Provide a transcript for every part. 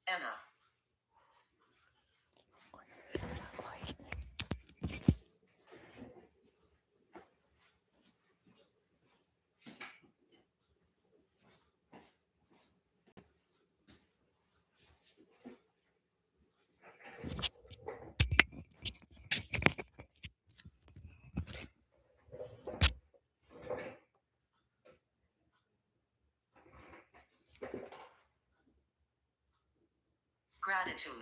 Emma. Gratitude.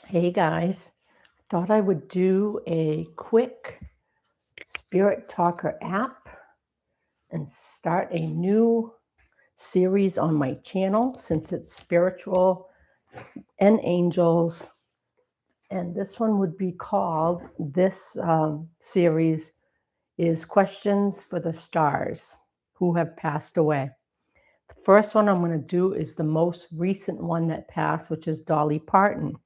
Hey guys, thought I would do a quick Spirit Talker app and start a new series on my channel since it's spiritual and angels. And this one would be called, this series is Questions for the Stars Who Have Passed Away. The first one I'm going to do is the most recent one that passed, which is Dolly Parton.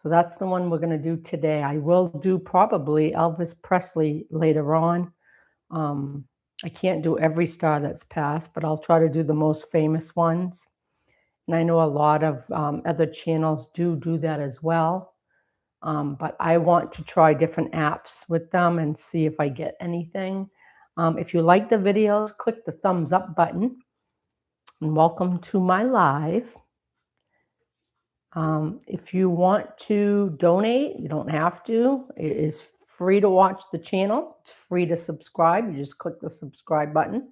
So that's the one we're going to do today. I will do probably Elvis Presley later on. I can't do every star that's passed, but I'll try to do the most famous ones. And I know a lot of other channels do that as well. But I want to try different apps with them and see if I get anything. If you like the videos, click the thumbs up button. And welcome to my live. If you want to donate, you don't have to. It is free to watch the channel. It's free to subscribe. You just click the subscribe button.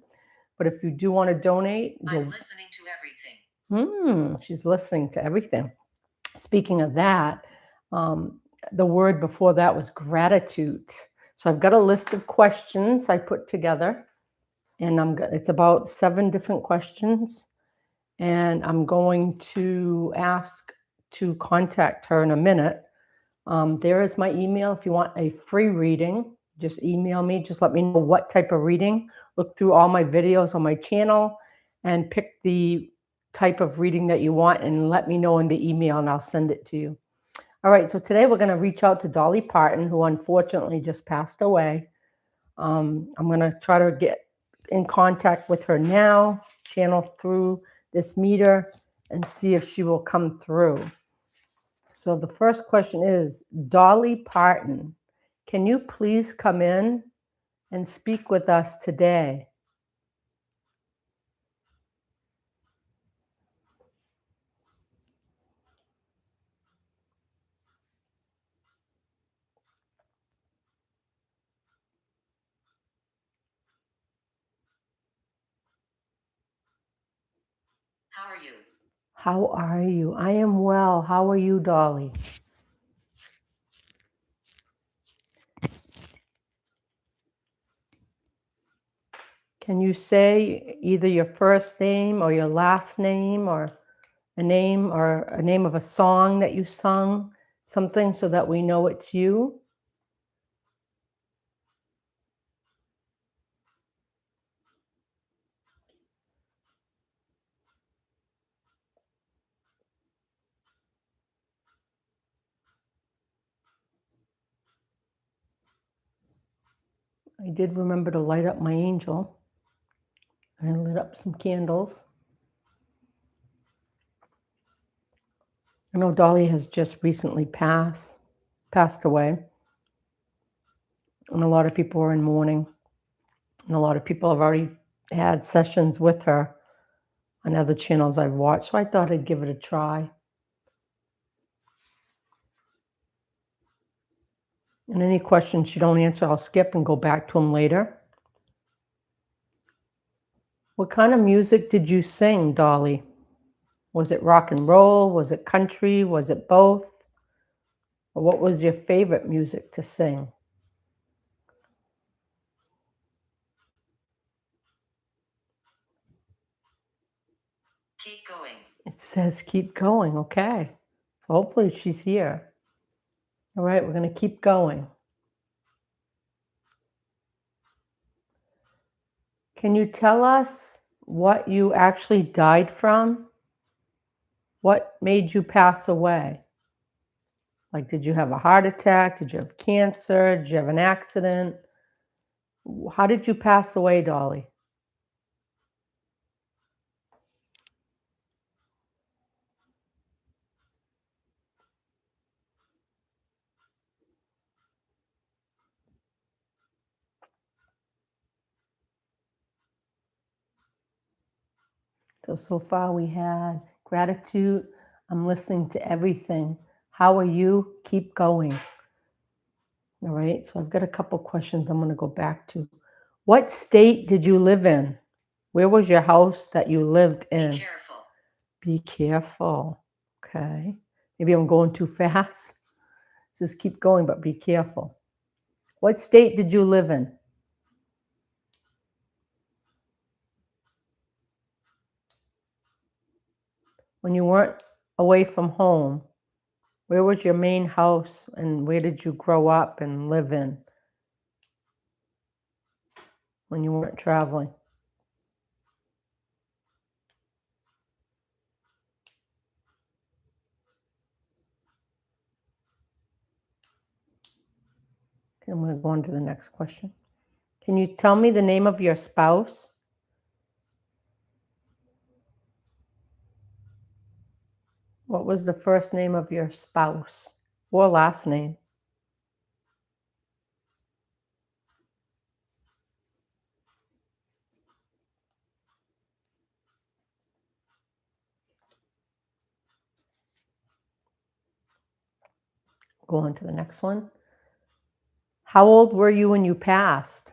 But if you do want to donate, I'm listening to everything. She's listening to everything. Speaking of that, the word before that was gratitude. So I've got a list of questions I put together, and it's about 7 different questions, and I'm going to ask to contact her in a minute. There is my email. If you want a free reading, just email me. Just let me know what type of reading. Look through all my videos on my channel and pick the type of reading that you want and let me know in the email and I'll send it to you. All right, so today we're going to reach out to Dolly Parton, who unfortunately just passed away. I'm going to try to get in contact with her now, channel through this meter, and see if she will come through. So the first question is, Dolly Parton, can you please come in and speak with us today? How are you? How are you? I am well. How are you, Dolly? Can you say either your first name or your last name or a name of a song that you sung, something so that we know it's you? I did remember to light up my angel. I lit up some candles. I know Dolly has just recently passed away. And a lot of people are in mourning. And a lot of people have already had sessions with her on other channels I've watched. So I thought I'd give it a try. And any questions you don't answer, I'll skip and go back to them later. What kind of music did you sing, Dolly? Was it rock and roll? Was it country? Was it both? Or what was your favorite music to sing? Keep going. It says keep going. Okay. So hopefully she's here. All right, we're going to keep going. Can you tell us what you actually died from? What made you pass away? Like, did you have a heart attack? Did you have cancer? Did you have an accident? How did you pass away, Dolly? So far we had gratitude. I'm listening to everything. How are you? Keep going. All right, so I've got a couple questions I'm going to go back to. What state did you live in? Where was your house that you lived in? Be careful. Be careful. Okay. Maybe I'm going too fast. Just keep going, but be careful. What state did you live in? When you weren't away from home, where was your main house and where did you grow up and live in when you weren't traveling? Okay, I'm going to go on to the next question. Can you tell me the name of your spouse? What was the first name of your spouse or last name? Go on to the next one. How old were you when you passed?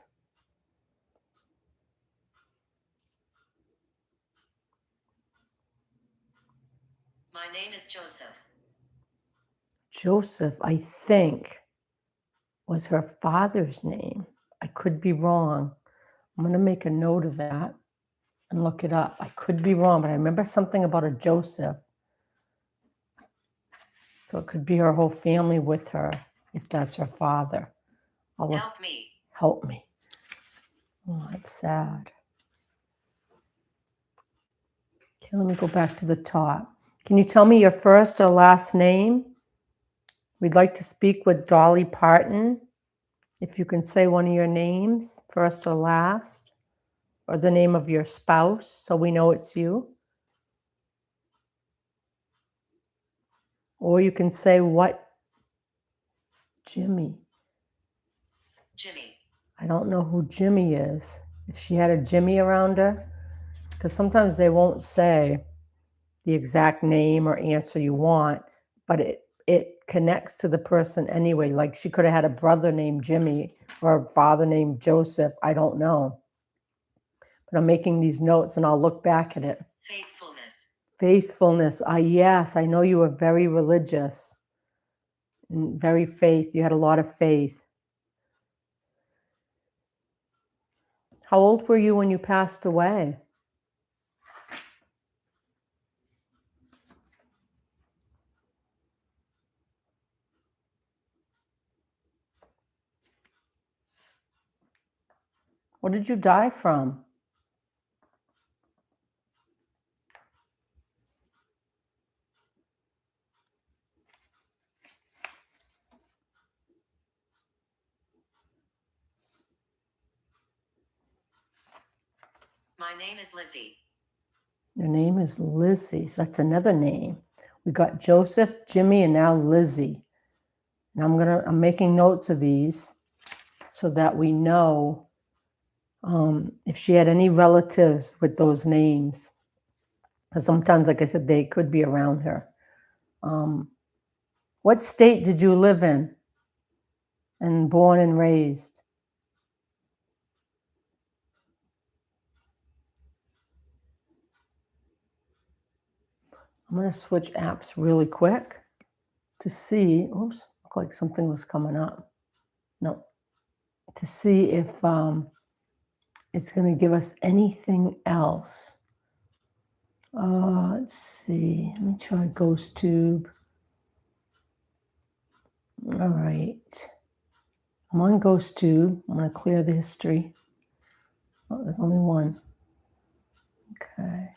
My name is Joseph. Joseph, I think, was her father's name. I could be wrong. I'm going to make a note of that and look it up. I could be wrong, but I remember something about a Joseph. So it could be her whole family with her, if that's her father. Help me. Help me. Oh, that's sad. Okay, let me go back to the top. Can you tell me your first or last name? We'd like to speak with Dolly Parton. If you can say one of your names, first or last, or the name of your spouse, so we know it's you. Or you can say what? Jimmy. Jimmy. I don't know who Jimmy is. If she had a Jimmy around her, because sometimes they won't say the exact name or answer you want, but it connects to the person anyway. Like she could have had a brother named Jimmy or a father named Joseph. I don't know. But I'm making these notes and I'll look back at it. Faithfulness. Faithfulness. Yes, I know you were very religious and very faith. You had a lot of faith. How old were you when you passed away? What did you die from? My name is Lizzie. Your name is Lizzie. So that's another name. We got Joseph, Jimmy, and now Lizzie. And I'm making notes of these so that we know if she had any relatives with those names. Because sometimes, like I said, they could be around her. What state did you live in and born and raised? I'm going to switch apps really quick to see. Oops, looked like something was coming up. No, to see if it's going to give us anything else. Let's see. Let me try GhostTube. All right. I'm on GhostTube. I'm going to clear the history. Oh, there's only one. Okay.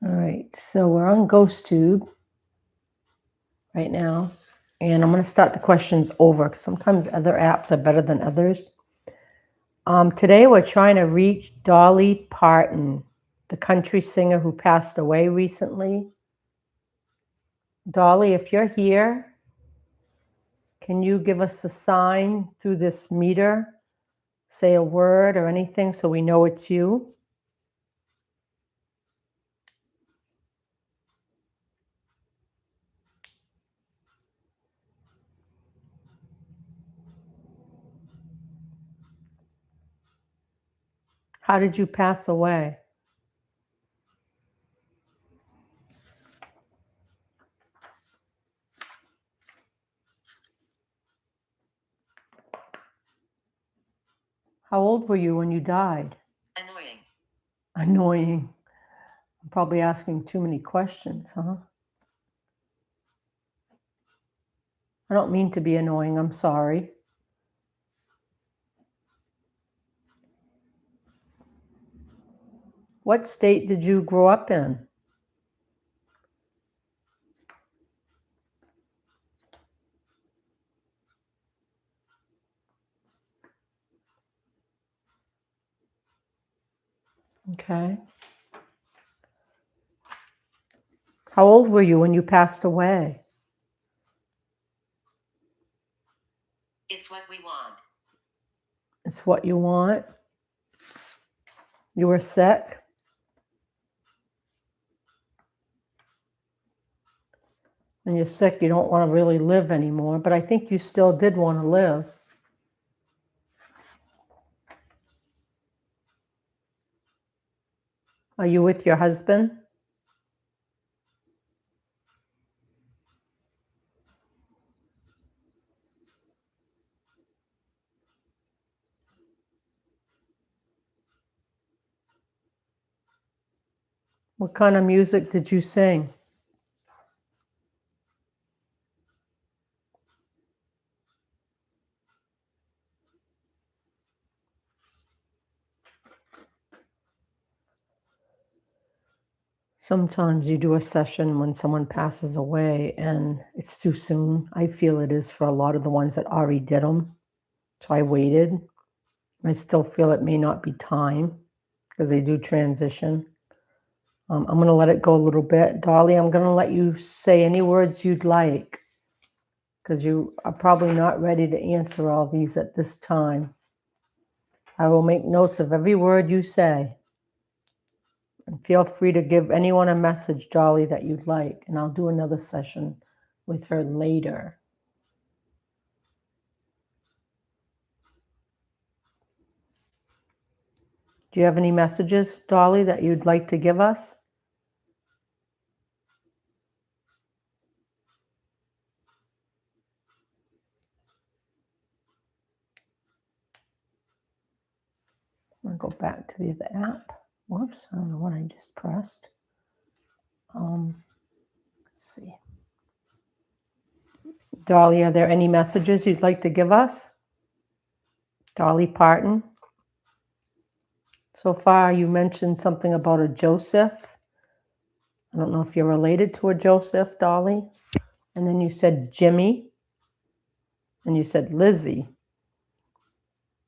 All right. So we're on GhostTube right now. And I'm going to start the questions over because sometimes other apps are better than others. Today we're trying to reach Dolly Parton, the country singer who passed away recently. Dolly, if you're here, can you give us a sign through this meter? Say a word or anything so we know it's you. How did you pass away? How old were you when you died? Annoying. Annoying. I'm probably asking too many questions, huh? I don't mean to be annoying. I'm sorry. What state did you grow up in? Okay. How old were you when you passed away? It's what we want. It's what you want. You were sick. When you're sick, you don't want to really live anymore, but I think you still did want to live. Are you with your husband? What kind of music did you sing? Sometimes you do a session when someone passes away and it's too soon. I feel it is for a lot of the ones that already did them. So I waited. I still feel it may not be time because they do transition. I'm going to let it go a little bit. Dolly, I'm going to let you say any words you'd like because you are probably not ready to answer all these at this time. I will make notes of every word you say. And feel free to give anyone a message, Dolly, that you'd like. And I'll do another session with her later. Do you have any messages, Dolly, that you'd like to give us? I'm going to go back to the other app. Whoops, I don't know what I just pressed. Let's see. Dolly, are there any messages you'd like to give us? Dolly Parton. So far, you mentioned something about a Joseph. I don't know if you're related to a Joseph, Dolly. And then you said Jimmy. And you said Lizzie.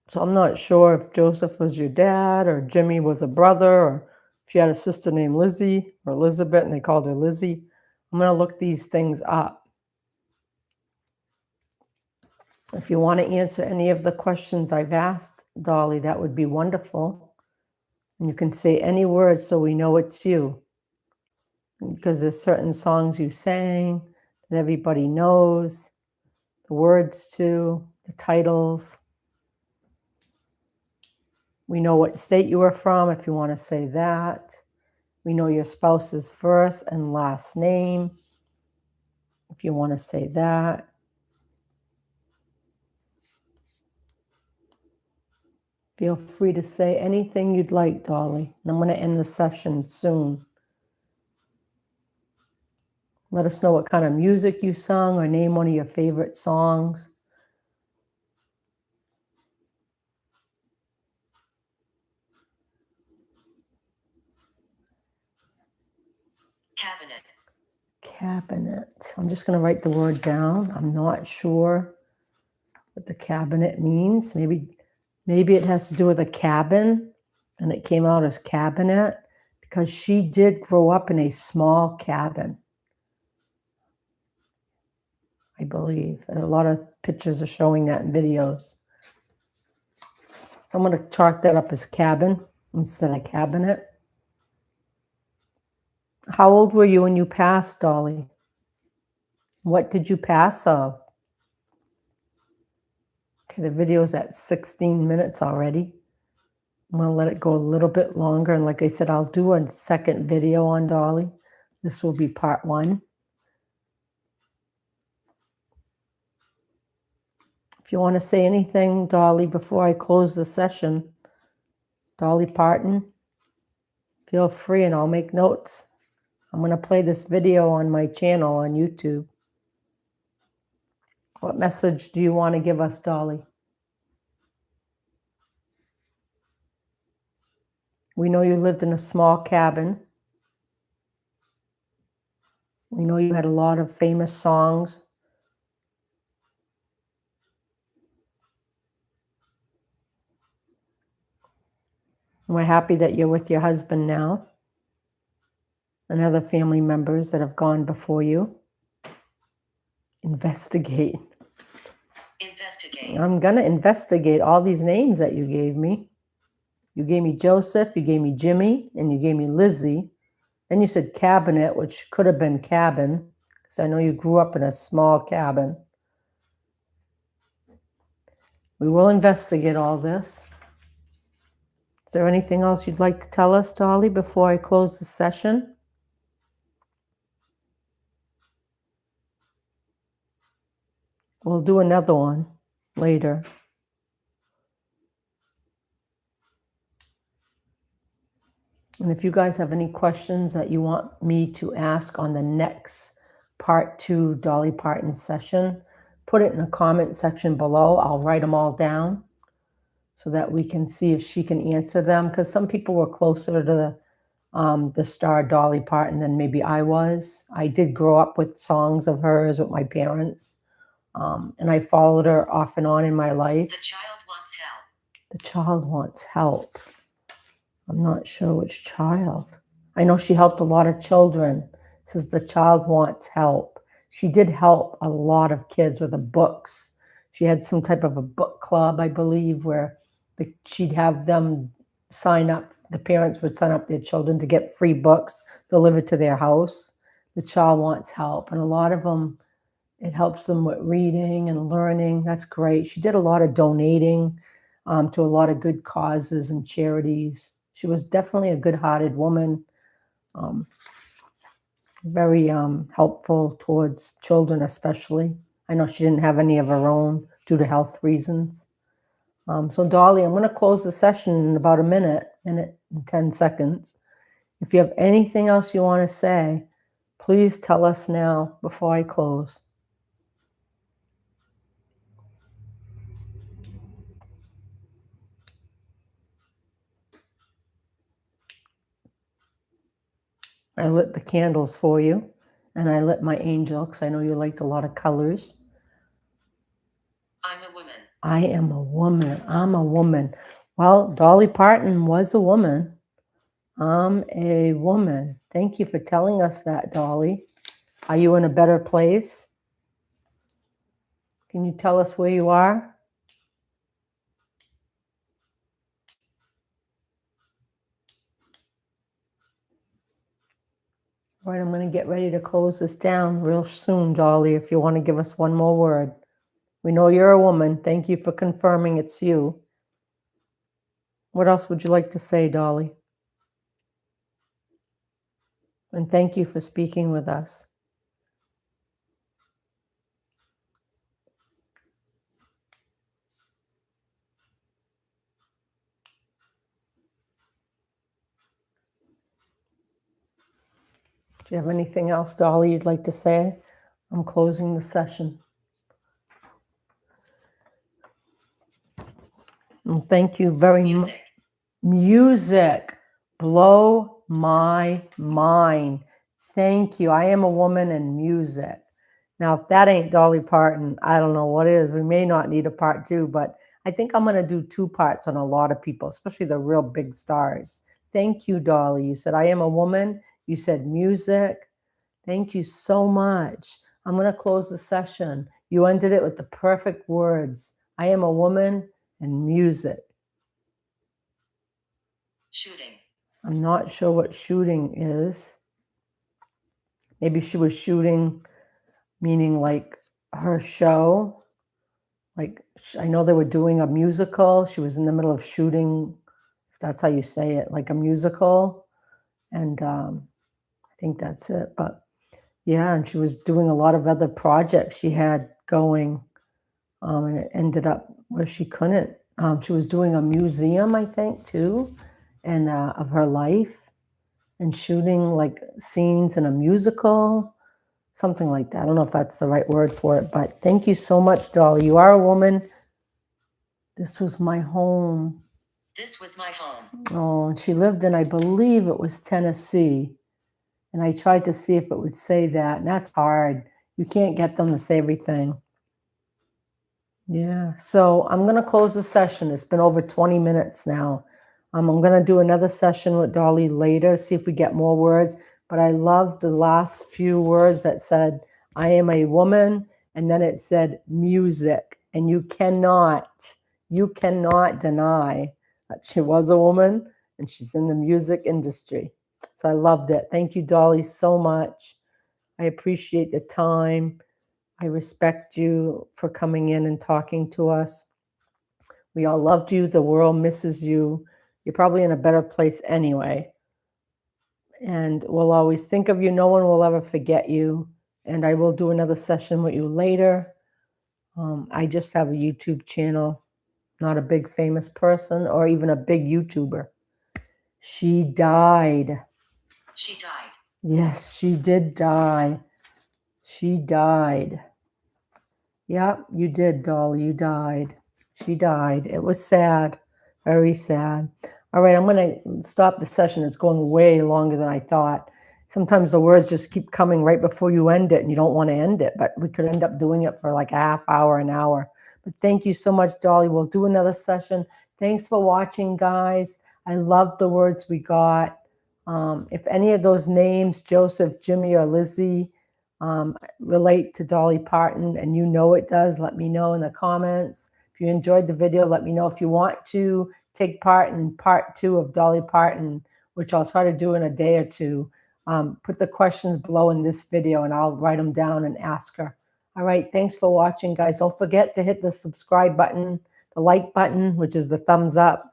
So I'm not sure if Joseph was your dad or Jimmy was a brother or if you had a sister named Lizzie or Elizabeth and they called her Lizzie. I'm going to look these things up. If you want to answer any of the questions I've asked, Dolly, that would be wonderful. And you can say any words so we know it's you. Because there's certain songs you sang that everybody knows, the words to, the titles. We know what state you are from if you want to say that. We know your spouse's first and last name if you want to say that. Feel free to say anything you'd like, Dolly. And I'm going to end the session soon. Let us know what kind of music you sung or name one of your favorite songs. Cabinet. Cabinet. I'm just going to write the word down. I'm not sure what the cabinet means. Maybe it has to do with a cabin and it came out as cabinet because she did grow up in a small cabin, I believe. And a lot of pictures are showing that in videos. So I'm going to chalk that up as cabin instead of cabinet. How old were you when you passed, Dolly? What did you pass of? Okay, the video's at 16 minutes already. I'm going to let it go a little bit longer. And like I said, I'll do a second video on Dolly. This will be part 1. If you want to say anything, Dolly, before I close the session, Dolly Parton, feel free and I'll make notes. I'm going to play this video on my channel on YouTube. What message do you want to give us, Dolly? We know you lived in a small cabin. We know you had a lot of famous songs. And we're happy that you're with your husband now and other family members that have gone before you. Investigate. Investigate. I'm going to investigate all these names that you gave me. You gave me Joseph, you gave me Jimmy, and you gave me Lizzie. Then you said cabinet, which could have been cabin, because I know you grew up in a small cabin. We will investigate all this. Is there anything else you'd like to tell us, Dolly, before I close the session? We'll do another one later. And if you guys have any questions that you want me to ask on the next part 2 Dolly Parton session, put it in the comment section below. I'll write them all down so that we can see if she can answer them. Because some people were closer to the star Dolly Parton than maybe I was. I did grow up with songs of hers with my parents. And I followed her off and on in my life. The child wants help. The child wants help. I'm not sure which child. I know she helped a lot of children. It says the child wants help. She did help a lot of kids with the books. She had some type of a book club, I believe, where she'd have them sign up. The parents would sign up their children to get free books delivered to their house. The child wants help. And a lot of them, it helps them with reading and learning. That's great. She did a lot of donating to a lot of good causes and charities. She was definitely a good-hearted woman, very helpful towards children especially. I know she didn't have any of her own due to health reasons. So Dolly, I'm going to close the session in about a minute and 10 seconds. If you have anything else you want to say, please tell us now before I close. I lit the candles for you, and I lit my angel because I know you liked a lot of colors. I'm a woman. I am a woman. I'm a woman. Well, Dolly Parton was a woman. I'm a woman. Thank you for telling us that, Dolly. Are you in a better place? Can you tell us where you are? All right, I'm going to get ready to close this down real soon, Dolly, if you want to give us one more word. We know you're a woman. Thank you for confirming it's you. What else would you like to say, Dolly? And thank you for speaking with us. Do you have anything else, Dolly, you'd like to say? I'm closing the session. And thank you very much. Music. Music. Blow my mind. Thank you. I am a woman in music. Now, if that ain't Dolly Parton, I don't know what is. We may not need a part two, but I think I'm going to do 2 parts on a lot of people, especially the real big stars. Thank you, Dolly. You said, I am a woman. You said music. Thank you so much. I'm going to close the session. You ended it with the perfect words. I am a woman and music. Shooting. I'm not sure what shooting is. Maybe she was shooting, meaning like her show. Like, I know they were doing a musical. She was in the middle of shooting, if that's how you say it, like a musical. And I think that's it. But yeah, and she was doing a lot of other projects she had going. And it ended up where she couldn't. She was doing a museum, I think, too, and of her life, and shooting like scenes in a musical, something like that. I don't know if that's the right word for it, but thank you so much, Dolly. You are a woman. This was my home. This was my home. Oh, and she lived in, I believe it was Tennessee. And I tried to see if it would say that, and that's hard. You can't get them to say everything. Yeah, so I'm going to close the session. It's been over 20 minutes now. I'm going to do another session with Dolly later, see if we get more words. But I love the last few words that said, I am a woman, and then it said music. And you cannot deny that she was a woman and she's in the music industry. So I loved it. Thank you, Dolly, so much. I appreciate the time. I respect you for coming in and talking to us. We all loved you. The world misses you. You're probably in a better place anyway. And we'll always think of you. No one will ever forget you. And I will do another session with you later. I just have a YouTube channel, not a big famous person or even a big YouTuber. She died. She died. Yes, she did die. She died. Yeah, you did, Dolly. You died. She died. It was sad. Very sad. All right, I'm going to stop the session. It's going way longer than I thought. Sometimes the words just keep coming right before you end it, and you don't want to end it, but we could end up doing it for like a half hour, an hour. But thank you so much, Dolly. We'll do another session. Thanks for watching, guys. I love the words we got. If any of those names, Joseph, Jimmy, or Lizzie, relate to Dolly Parton, and you know it does, let me know in the comments. If you enjoyed the video, let me know. If you want to take part in part 2 of Dolly Parton, which I'll try to do in a day or two, put the questions below in this video and I'll write them down and ask her. All right, thanks for watching, guys. Don't forget to hit the subscribe button, the like button, which is the thumbs up.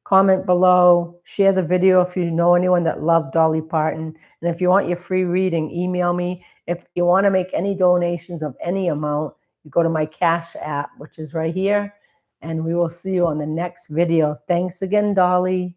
Comment below, share the video if you know anyone that loved Dolly Parton. And if you want your free reading, email me. If you want to make any donations of any amount, you go to my Cash app, which is right here. And we will see you on the next video. Thanks again, Dolly.